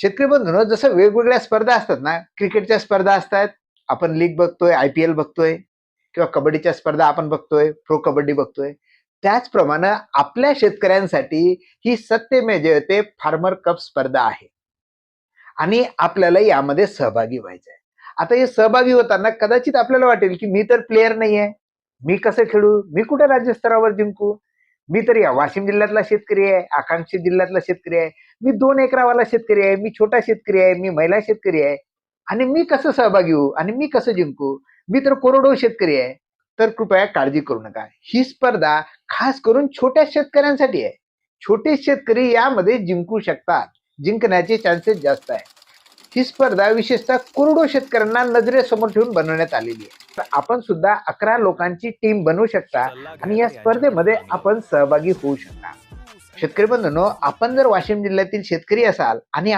शेतकरी बंधूंनो, जसं वेगवेगळ्या स्पर्धा असतात ना, क्रिकेटच्या स्पर्धा असतात, आपण लीग बघतोय, IPL बघतोय किंवा कबड्डीच्या स्पर्धा आपण बघतोय, प्रो कबड्डी बघतोय. त्याचप्रमाणे आपल्या शेतकऱ्यांसाठी ही सत्यमेव जयते फार्मर कप स्पर्धा आहे आणि आपल्याला यामध्ये सहभागी व्हायचं आहे. आता हे सहभागी होताना कदाचित आपल्याला वाटेल, की मी तर प्लेयर नाहीये. मी कसं खेळू? मी कुठे राज्यस्तरावर जिंकू? मी तर या वाशिम जिल्ह्यातला शेतकरी आहे, आकांक्षित जिल्ह्यातला शेतकरी आहे. मी 2 एकरावाला शेतकरी आहे, मी छोटा शेतकरी आहे, मी महिला शेतकरी आहे आणि मी कसं सहभागी होऊ आणि मी कसं जिंकू? मी तर कोरडवाहू शेतकरी आहे. तर कृपया काळजी करू नका. ही स्पर्धा खास करून छोट्या शेतकऱ्यांसाठी आहे. छोटे शेतकरी यामध्ये जिंकू शकतात. जिंकण्याचे चान्सेस जास्त आहे. ही स्पर्धा विशेषतः कोरडवाहू शेतकऱ्यांना नजरेसमोर ठेवून बनवण्यात आलेली आहे. तर आपण सुद्धा 11 लोकांची टीम बनवू शकता आणि या स्पर्धेमध्ये आपण सहभागी होऊ शकता. शेतकरी बंधूंनो, आपण जर वाशिम जिल्ह्यातील शेतकरी असाल आणि